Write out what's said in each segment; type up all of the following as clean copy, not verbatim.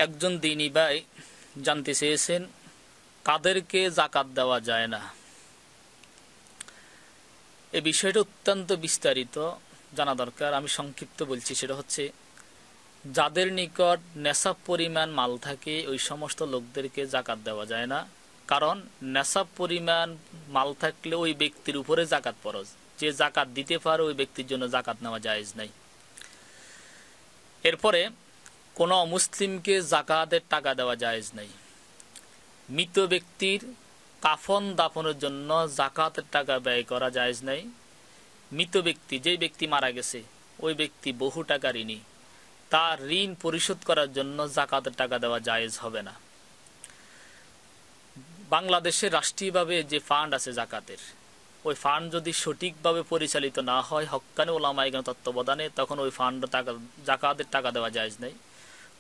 একজন দ্বীনী ভাই জানতে চেয়েছেন কাদেরকে যাকাত দেওয়া যায় না। এই বিষয়টা অত্যন্ত বিস্তারিত জানা দরকার। আমি সংক্ষিপ্ত বলছি। সেটা হচ্ছে, যাদের নিকট নেশাব পরিমাণ মাল থাকে ওই সমস্ত লোকদেরকে যাকাত দেওয়া যায় না। কারণ নেশাব পরিমাণ মাল থাকলে ওই ব্যক্তির উপরে যাকাত ফরজ। যে যাকাত দিতে পারে ওই ব্যক্তির জন্য যাকাত নেওয়া জায়েজ নাই। এরপরে কোনো অমুসলিমকে যাকাতের টাকা দেওয়া জায়েজ নাই। মৃত ব্যক্তির কাফন দাফনের জন্য যাকাতের টাকা ব্যয় করা জায়েজ নাই। মৃত ব্যক্তি, যেই ব্যক্তি মারা গেছে ওই ব্যক্তি বহু টাকা ঋণী, তার ঋণ পরিশোধ করার জন্য যাকাতের টাকা দেওয়া জায়েজ হবে না। বাংলাদেশে রাষ্ট্রীয়ভাবে যে ফান্ড আছে যাকাতের, ওই ফান্ড যদি সঠিকভাবে পরিচালিত না হয় হক্কানি ওলামায়ে তত্ত্বাবধানে, তখন ওই ফান্ড যাকাতের টাকা দেওয়া জায়েজ নাই।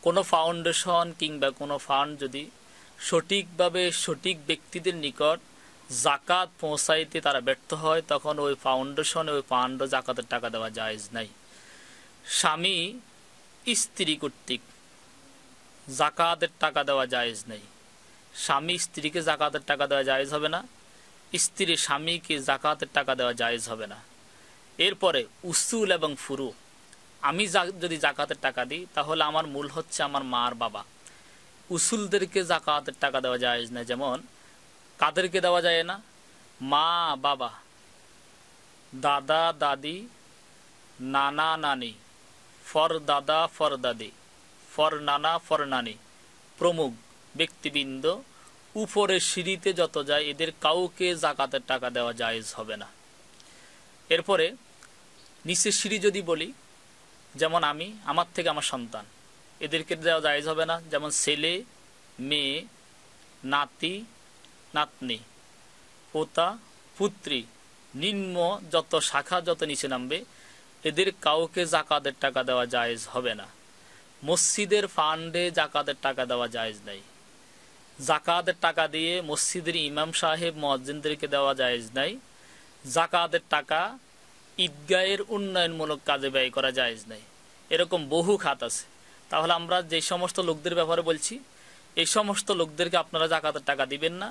কোনো ফাউন্ডেশন কিংবা কোনো ফান্ড যদি সঠিকভাবে সঠিক ব্যক্তিদের নিকট যাকাত পৌঁছাইতে তারা ব্যর্থ হয়, তখন ওই ফাউন্ডেশন ওই ফান্ড যাকাতের টাকা দেওয়া জায়েজ নাই। স্বামী স্ত্রী কর্তৃক যাকাতের টাকা দেওয়া জায়েজ নাই। স্বামী স্ত্রীকে যাকাতের টাকা দেওয়া জায়েজ হবে না। স্ত্রী স্বামীকে যাকাতের টাকা দেওয়া জায়েজ হবে না। এরপরে উসুল এবং ফুরু, আমি যদি যাকাতের টাকা দিই তাহলে আমার মূল হচ্ছে আমার মা আর বাবা। উসুলদেরকে যাকাতের টাকা দেওয়া জায়েজ না। যেমন কাদেরকে দেওয়া যায় না? মা বাবা, দাদা দাদি, নানা নানি, ফর দাদা ফর দাদি, ফর নানা ফর নানি প্রমুখ ব্যক্তিবৃন্দ উপরের সিঁড়িতে যত যায় এদের কাউকে যাকাতের টাকা দেওয়া জায়েজ হবে না। এরপরে নিচের সিঁড়ি যদি বলি, যেমন আমি, আমার থেকে আমার সন্তান, এদেরকে দেওয়া জায়েজ হবে না। যেমন ছেলে, মেয়ে, নাতি নাতনি, পোতা পুত্রী, নিম্ন যত শাখা যত নিচে নামবে এদের কাউকে যাকাতের টাকা দেওয়া জায়েজ হবে না। মসজিদের ফান্ডে যাকাতের টাকা দেওয়া জায়েজ নাই। যাকাতের টাকা দিয়ে মসজিদের ইমাম সাহেব মুয়াজ্জিনদেরকে দেওয়া জায়েজ নাই। যাকাতের টাকা ঈদগাহের উন্নয়নমূলক কাজে ব্যয় করা জায়েজ নাই। এরকম বহু খাত আছে। তাহলে আমরা যে সমস্ত লোকদের ব্যাপারে বলছি, এই সমস্ত লোকদেরকে আপনারা যাকাতের টাকা দিবেন না।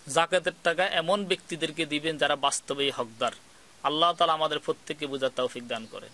যাকাতের টাকা এমন ব্যক্তিদেরকে দিবেন যারা বাস্তবেই হকদার। আল্লাহ তাআলা আমাদের প্রত্যেককে বুঝার তৌফিক দান করেন।